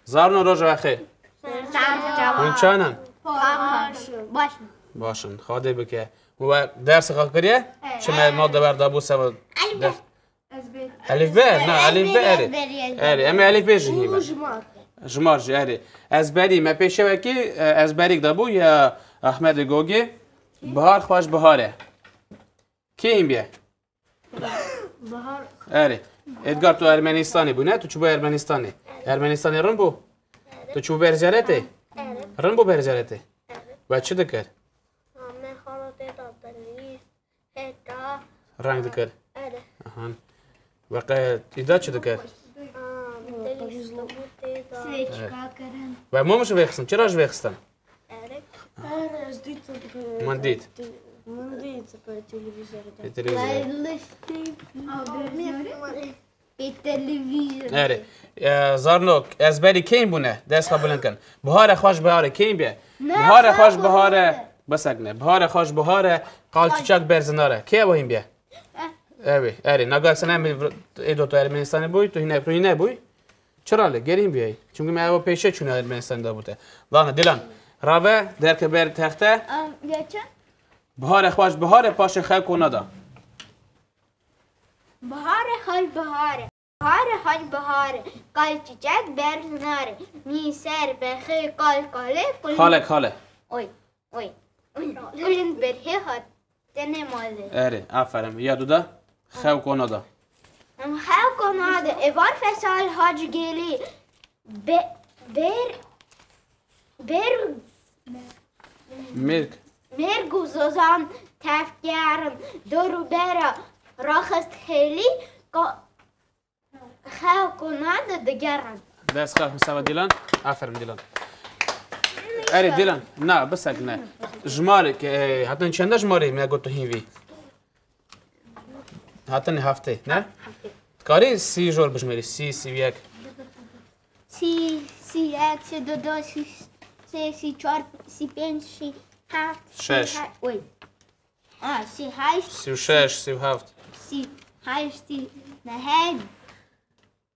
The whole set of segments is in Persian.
زارنو روز بخیر. من چانن؟ باشن. خاطر بکه. و درس خواه کریه؟ شما ما دبر دابو سوا. الف ب نه الف ب اری اما الف ب جهیبه. جمار جاری. از بری ما پیشه وکی از بریک دابو یا احمد گوگی بهار خوش بهاره. کی این بیه؟ بهار. اری. ادگار تو ارمنستانی بو نه؟ تو چوب ارمنستانی. ارمنستانی رن بو؟ تو چوب برزارته؟ رن بو برزارته؟ و چی دکر؟ رنگ دکر. آهان. وقت ایدا چی دکر؟ و ما مش ویخستم. چرا اش ویخستم؟ من دید. به تلویزیون. آره. زارنوک از بری کیم بونه دست قبول کن. بهار خوش بهاره کیم بیه. بهار خوش بهاره بسگنه. بهار خوش بهاره قالچیچاک برزناره. کی با این بیه؟ آره. نگاه سنم ایدو تو ارمنستان بوی تو هینه بوی. چرا له گریم بیای؟ چون که من پیشه چون ارمنستان دابوده. واقعا دلان. راوه در که بر تخته. بهار خوش بهاره پاش خل کنادا. بهار خوش بهاره. بهار خوش بهاره. کال چیچک برزناره. می سر بخی کال کاله. خاله. اوی. اولین برهی هات. تنه ماله. آره. آفرین. یادو دا. خل کنادا. خل کنادا. ایوار فسال هاج گلی. مرگ زوزان تفکرن دورو برا راخست خیلی خل کنادا دگرن. دست خواهم سوا دیلان. آفرین دیلان. آره دیلان. نه بسک نه. جماره که حتی چنده جماره می گوتو هیوی. حتی نه هفته نه؟ کاری سی جور بشمری سی یک. سی یک سی دو سی سه سی چهار سی پنج سی هفت. شش. اوی. سی هشت. سی و شش سی و هفت. سی هشت سی نه.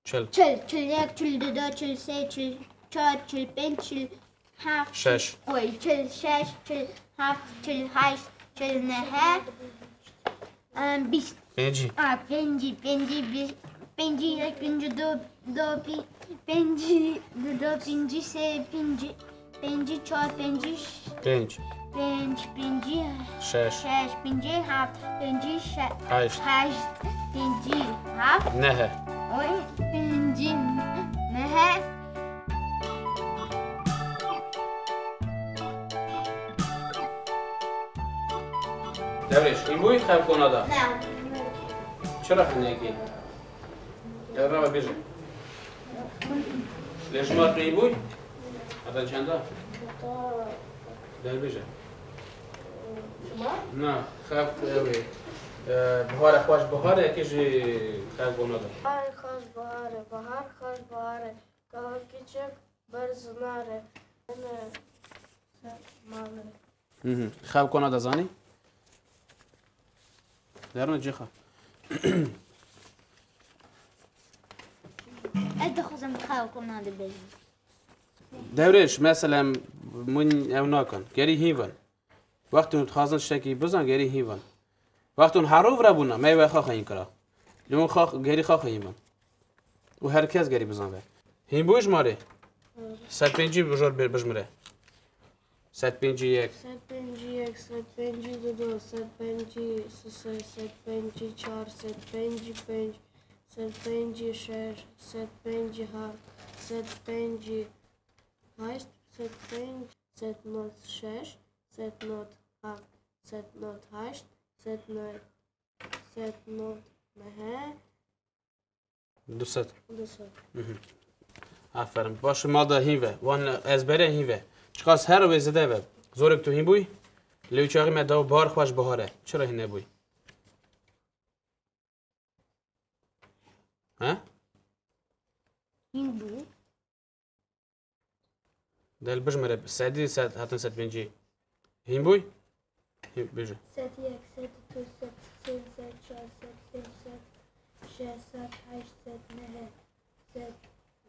چل یک چل دو چل سه چل چهار چل پنج چل هفت. شش. اوی چل شش چل هفت چل هشت چل نه. بیست. پنجی. پنجی یک پنجی دو پنجی سه پنجی چهار پنجی شش پنجی هفت پنجی هشت پنجی هفت نه اوی پنجی نه. دورش این بوی خیلی کنادا. نه. چرا خیلی نگی؟ در را بیجه. لشمار تو این بوی؟ حتی چنده؟ در بیجه. نه خیلی بهار خوش بهاره کشی خیلی کنادا. بهار خوش بهاره کار کچک برزناره. خیلی کنادا زانی؟ درون جیخا. انت خودم خواهی کننده بگیم. دورش مثلا من او نکن. گری هیون. وقتی اون خازن شکی بزن گری هیون. وقتی اون حروف را بونه میوه خواه این کرا. لیمون خواه گری خواه هیون. و هر کس گری بزن به. هیم بویش ماره. 105 بجور بجمره. 105 یک. 105 دو 105 سه 105 چهار 105 105 شش 105 هفت 105 هشت 105 106 107 108 109 200. آفرین. باش ماده هیوه. وان از بره هیوه. چقاس هر رو زده و زورک تو هی بوی؟ لیو چاقی مداو بار خوش بهاره. چرا هی نبوی؟ ها؟ این بو؟ دل بجمره سعدی سعد حتی 105 هی بوی؟ هی بجه. 1 1 1 2 1 3 4 5 6 7 8 9 10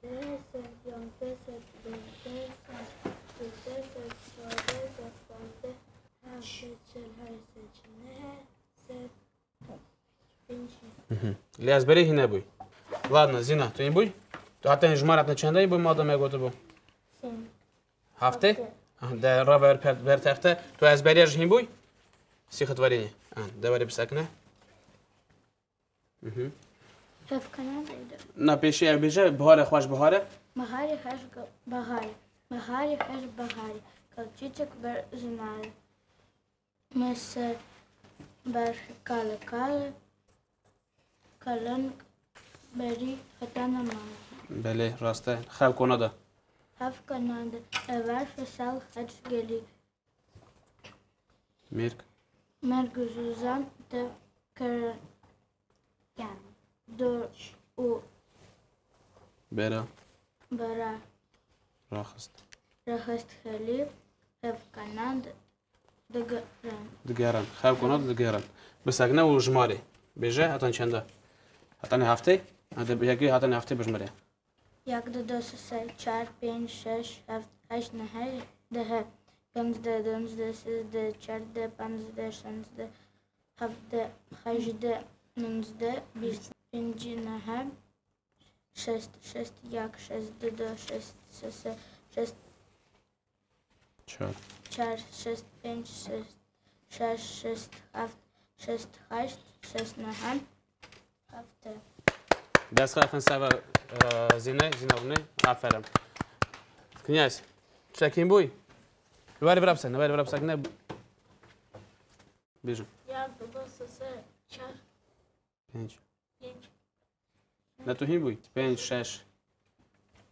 11 12 13 لی از بری هینه بوی ладно زینا تو این بوی تو حتی جمارت چنده بوی ماده میگوت بو هفته ده را بر تخته تو از بریش هین بوی سیخت ورینی دوباره بسکنه هف کنم نه پیشی بیجه بهاره خوش بهاره بهاری خوش بهاری بهاری خوش بهاری کلچیچک بر زنار مثل بر کال کال کلنگ بری فتانه مال بله راسته خواب کناده هف کننده اول فسال خدش گلی مرگ زوزان ده کرن دور او برا راخست خیلی هف کننده دگران خواب کناده دگران بسکنه و جماره بیجه حتی چنده حتی هفته یکی حتی هفته بجمره یک دو سه چهار پنج شش هفت هشت نه ده پانزده دونزده سیزده چهارده پانزده شانزده هفده هجده نوزده بیست پنج نه شست یک شست دو شست سه شست چهار شست پنج شش شست هفت شست هشت شست نه هفته دست خواهد سوا زینه بونه آفرم کنیاس چکین بوی ببری براب سکنه بیجون یک دو سه چهار پنج نه تو هین بوی پنج شش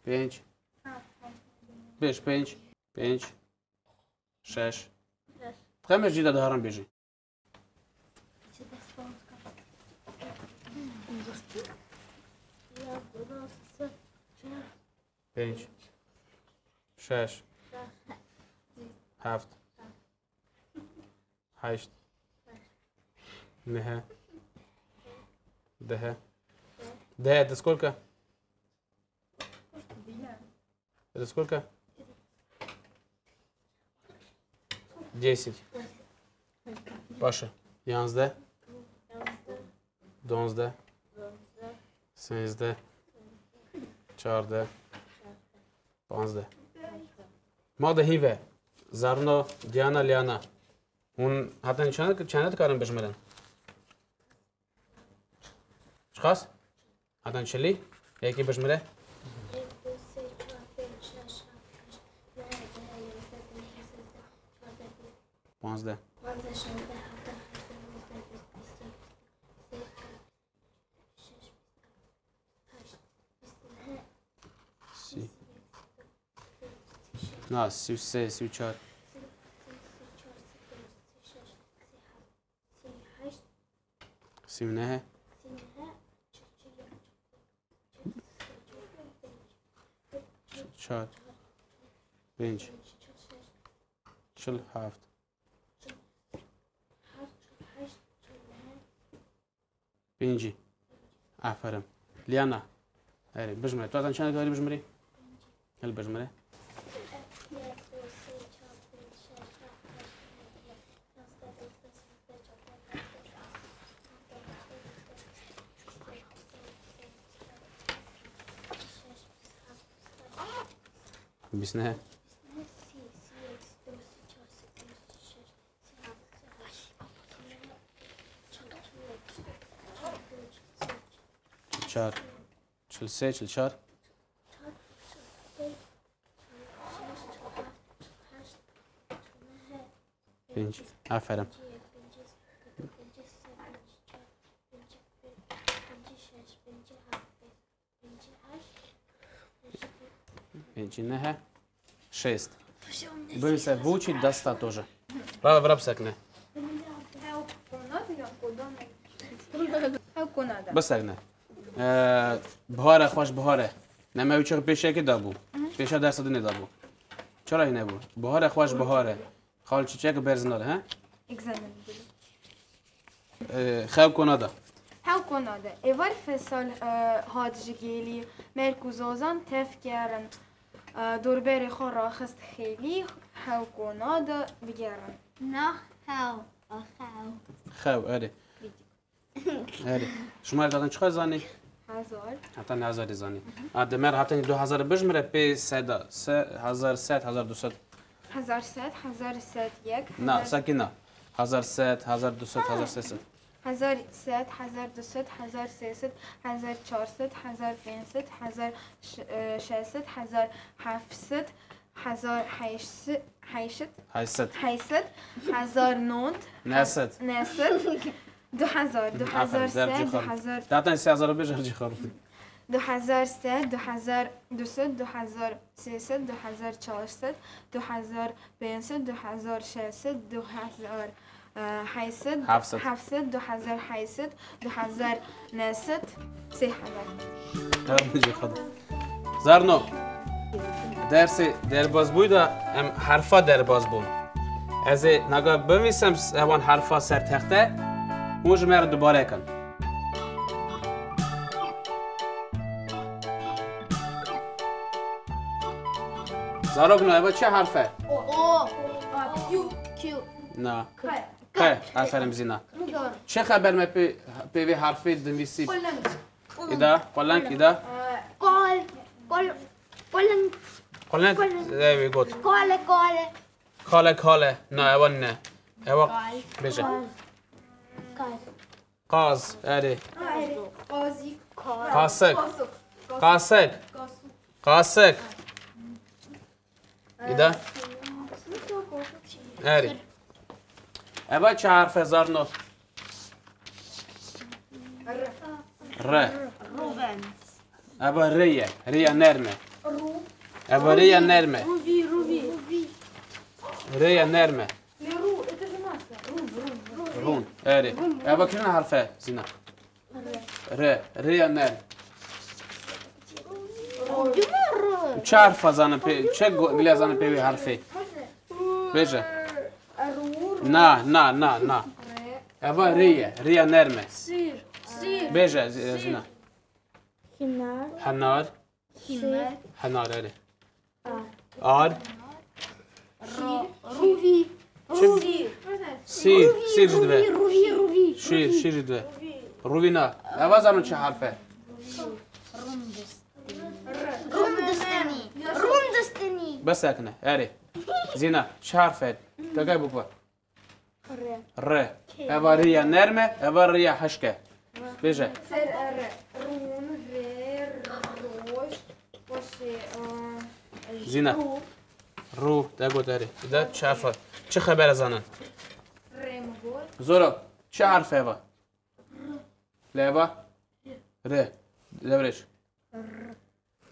پنج بیش پنج شش خمس جیده دهارم بیجی پنج شش هفت هشت نه ده сколько? Это сколько? 10. Паша. 11. 12. 13. 14. 15. ماده هیوه. زارنا دیانا لیانا. اون حتی چند کارم بشمرن. چقدر؟ حتی چلی؟ یکی بشمره؟ 15. نه 33 34 39 4 5 47 5 آفرین لیانا هری بجمره تو چند کاری بجمری؟ هل بجمره؟ بیسنه چهار 43 44 5 آفرین پنج نه 6 بنویسه вучить даста тоже براب سکنه بسکنه بهاره خوش بهاره نمی‌دونی چرا پیشه که دابو پیشه درس دنی دابو چرا اینه بود بهاره خوش بهاره خال چیچه که برزنال ها خواب کناده Hevkonade. Evar fesal hadjigeli merkuzozan tefkeren دوrberi خو راخست خیلی hevkonade بگیرن. نه خو خواب آره هری شما دادن چقدر زانی؟ 1000 حتی 1000 زانی دمر حتی 2000 بجمره پی 3 1100 1200 1100 1101 نه ساکینا 1100 1200 1300 1100 1200 1300 1400 1500 1600 1700 1800 800 1900 900 2000 2000 دادن 3000 بجرجی خورد 2100 2200 2300 2400 2500 2600 2800 700 2800 2900 3000 بجی خورد زارنو درسی در باز بوده ام حرفا در باز بود از نگاه بنویسم اوان حرفا سر تخته موج مر دوباره کن زاروگ نه چه حرفه او کیو نه که آفرین زینا چه خبر می پی حرفی دنویسی ایدا قلنگ ایدا قلنگ وی گوت کاله نه اوان نه اوان بشه قاز اری قاسق ایدا اری اوان چه حرف زارنو ر اوان ریه نرمه اوان ریه نرمه ریه نرمه رون اری اوان کنه حرفه زینا ریه نرمه چه حرف زنه پی چه گلی زنه پی حرفی بشه نه اوان ریه نرمه بشه زینا حنار اری سیر جدوه شیر جدوه روی نه اوان زنه چه حرفه بس ساكنه اري زينه چه حرفه تگه بکن ر اواریا نرمه اواریا حشکه بيجه زينه رو تگو داری ده چه حرفه چه خبر زنن زورو چه حرفه با لبا ر دورش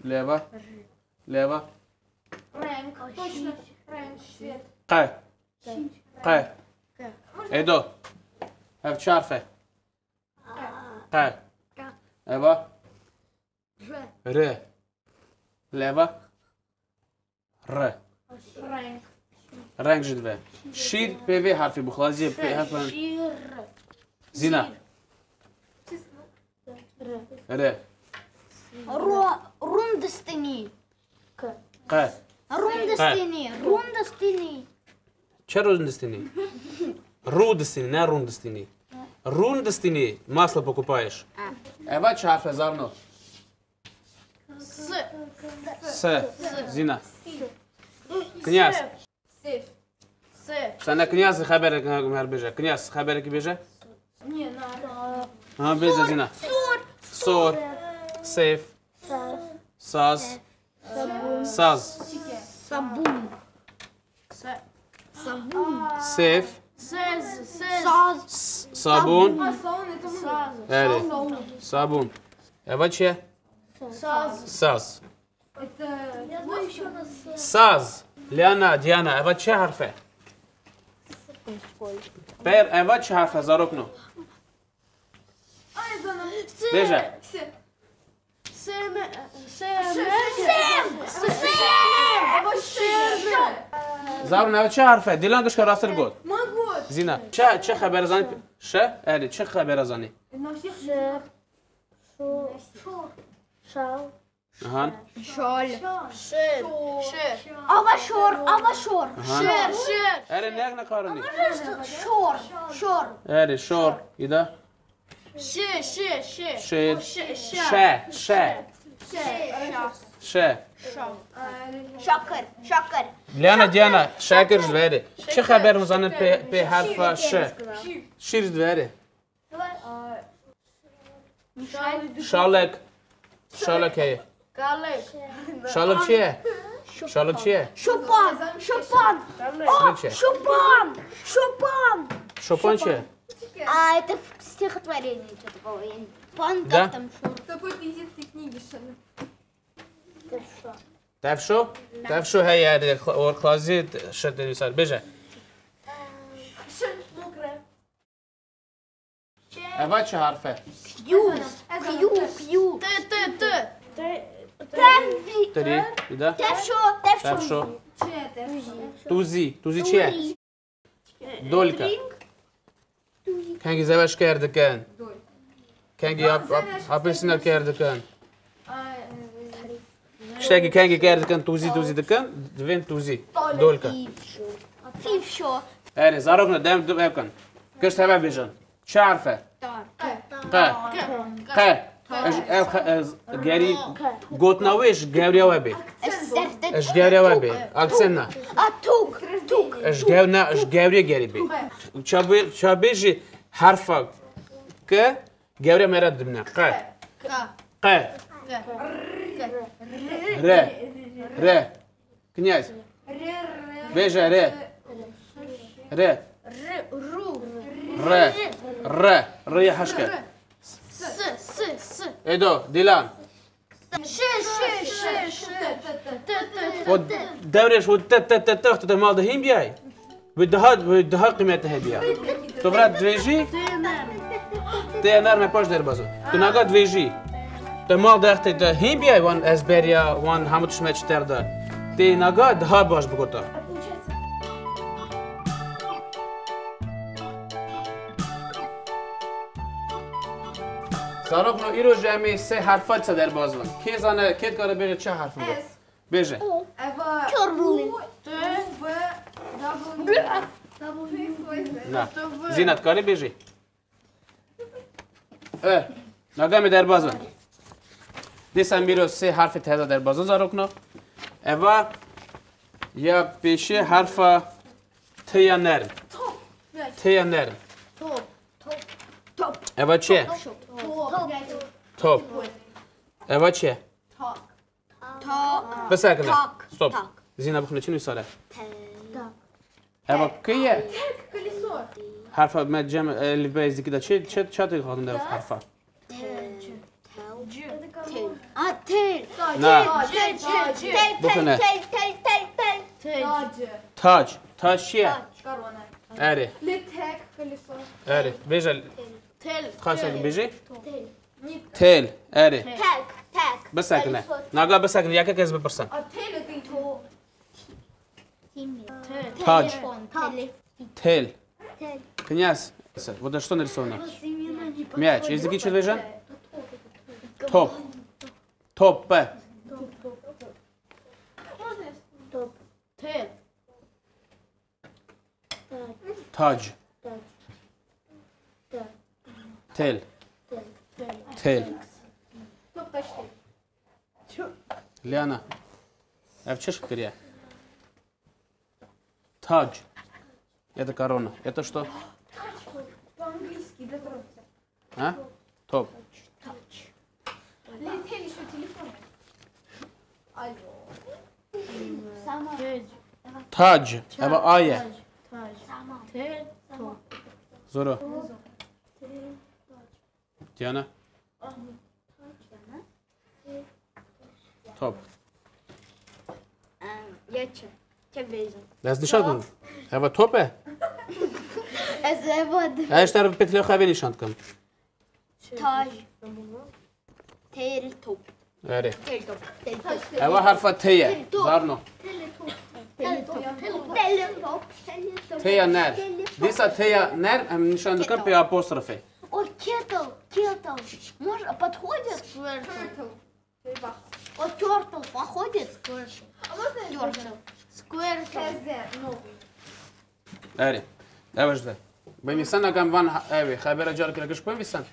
لبا ق ایدو هف چه حرفه ق ایبا ر لبا ر رنگ جدوه شیر پیوی حرفی بخلازی پی حرف زینا ر روندستنی ق روندستنی چه روندستنی؟ رودستنی نه روندستنی روندستنی масло покупаешь اول چه حرف زارنو س زینا князь سنه князь خبر مر بجه князь خبر کی بجه ها بجه زینا سور سيف ساز سيف صابون اري صابون اول چیه ساز لیانا دیانا اول چه حرفه بر اول چه حرفه زاروکنو بجه زارن اول چه حرفه دیلانگش که راستر گود زینا چه خبر زنی شه اری چه خبر زنی آهان شور اری نگ نکارنی شور اری شور ایده شیر شاكر لیانا دیانا شاکر جواره چه خبر مزانن به حرف ش شیر جواره شالک هی شالک چیه شوپان شوپان چیه это стихотворение что-то такое пан Да? там Такой пиздецкой книги تفشو هی اور خلازی شد نویسار بجه اول چه حرفه Q تری بیده تفشو توزی چیه دولکه کنگی زوش کرده کن کنگی آپرسینا کرده کن شتاقي کنگی کرده کن توزی دکن دوین توزی دولکه فيفشو هری زارو کنه دم دو کن کشت هوا بیجن چه حرفه ق از گری گوت نویش گوری و بی اش گوری و بی اکسن نه توك اش گوری گری بی چه بیجی حرفه که گوری مرد دمنه ق ر کنیاز بیجه ر حشکه ایدو دیلان و دورش و تخت مال دهیم بیای و ده قیمته بیای تو برات دویجی ته نرم پاش در بازو تو نگاه دویجی تو مال دخت دهیم بیای وان از بریا وان هموتش مچتر ده ته نگاه ده باش بگوتا زارب نو ایرو جمعی سه حرفات در بازون کی زانه کی کاره بگه چه حرف بود بجه نه زینت کاری بجی نگاه در بازون دیسم میرو سه حرف تازه در بازون زارب نو اوا یا پیشه حرف تیا نرم اوا چیه؟ توپ اوا چیه؟ بسکنه ستوب زینا بخونه چی نویساره؟ اوا کیه؟ حرف من جمع الف ب ازدیکی دا چه تایی خواهدم در حرفا؟ نه بخونه تاج چیه؟ اره اره بیجه خواهد بیجی؟ تل اره بسکنه نگاه بسکنه یکی کس بپرسن تاج تل کنیاس вот что нарисовано мяч языки что движен топ تاج تل لیانا اف چه шкіря تاج это корона это что по-английски дотронься а топ летели еще телефон алло تاج اما آیه زورو دیانا توپ چه بیزم دست نشان کن اما توپه از بود ایش طرف پتلی خوابی نشان کن تاج تل توپ اره اما حرف تیه زارنو تیا نر دیسا تیا نر هم نشان دکن پی апострофе Ой, кетл, может, подходит? Вот turtle походит? а можно Squirtle. اره اوش ده بمیسن اگم وان اوی خبر جار که لکش بمیسن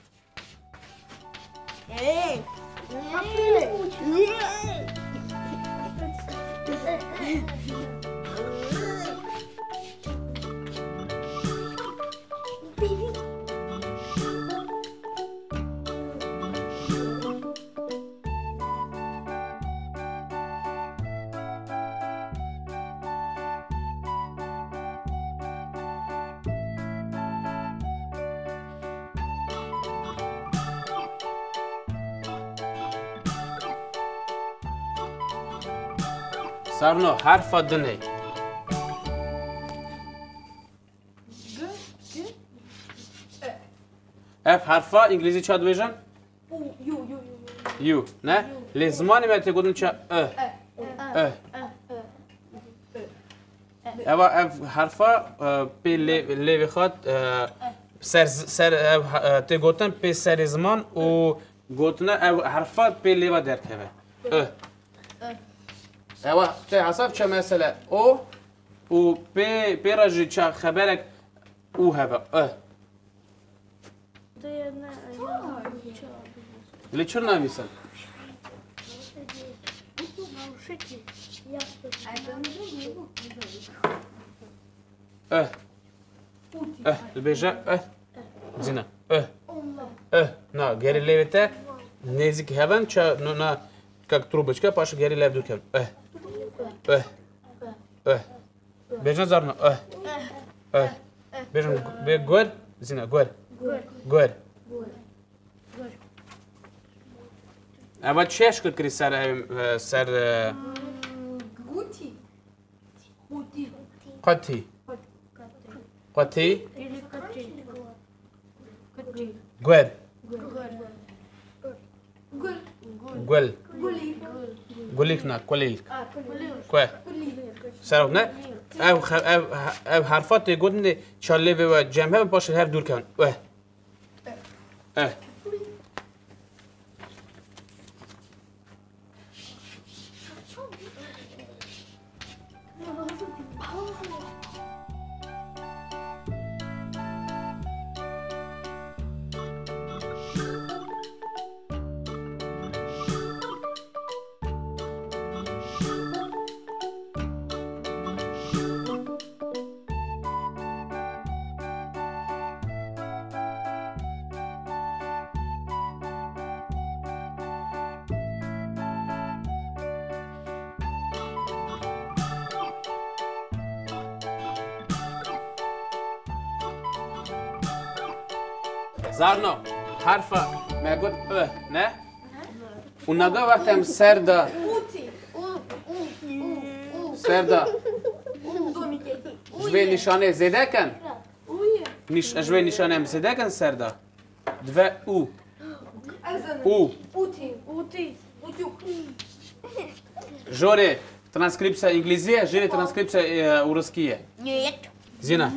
زارنو حرف دنی اف حرفا انگلیسی چه دویژن؟ یو نه؟ لزمانی من تقولن چه اوا اف حرفا پی لیوی خواد سر تقولن پی سر زمان و گوتن او حرفا پی لیوا درکه اوا چه حساب چه مثلا او و پی راجی چه خبرک او هوا Или что написано? البيجا زينة на гери левите незик хевен ча на как трубочка паша гери лев дуркем бежан зарно бежан бе гор зина гор اما چش کرد کری سر قطی گل گلیک نه گلیک کوه سر نه او حرفات گودن چاله و جمعه باشه هر دور کن زارنو حرفا میگوید نه؟ اون نگاه وقتی هم سردا جوی نشانه زده کن جوی نشانه هم زده کن سردا دو او جوری ترانسکریپسیا انگلیسیه جوری ترانسکریپسیا روسکیه زینا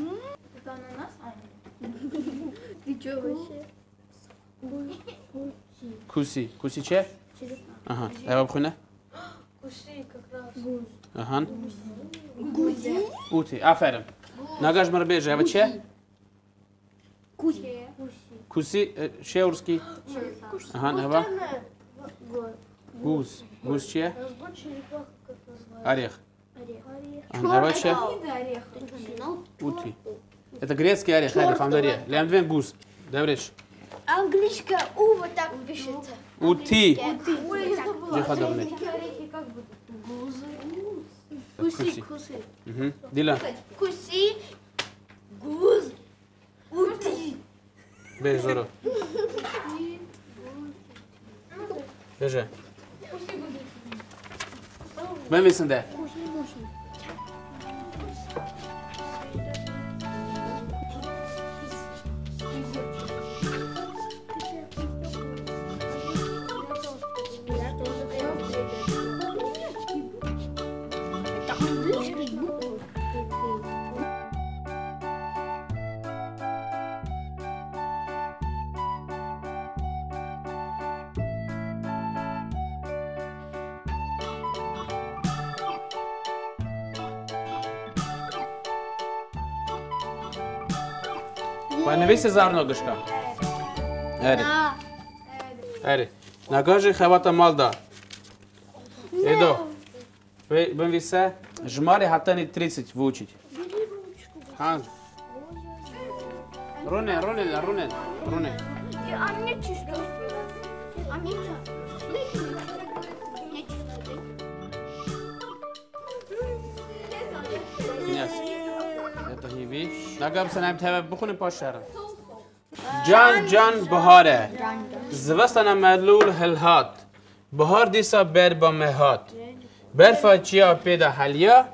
Куси че? Ага. Эва бхуна? Куси как раз. Ага. Ути. Аферин. Нагаш марбежа. Эва че? Куси. Че урски? Ага. Эва? Гуз. Гуз че? Орех. Эва че? Ути. Это грецкий орех, Али, фамдария. Лям двен гуз. Добрешь. Английское У вот так пишется. Ути. Ой, Джиха добрый. Куси. Дила. Куси. Гуз. Ути. Беж, Зоро. Бежи. Ben misin de? و نویس زارنو گشکا. اری نگاهی خوات مال دا ایدو بنویسه جماری حتی نی 30 وچی ها رونه Anne çüzdü. Anne çüzdü. نیست تا هیوی نگم سنم تبع بخونیم پاش شهرم جان بهاره زوستان مدلول هلهات بهار دیسا بر با مهات برفا چیا پیدا حلیا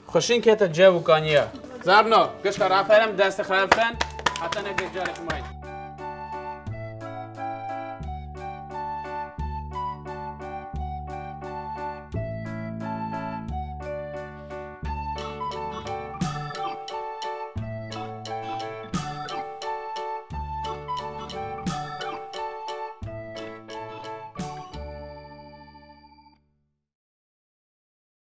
خوشین که تا جو کانیا زرنا کشکا رفرم دست خرفتن حتی نگه جارک ماین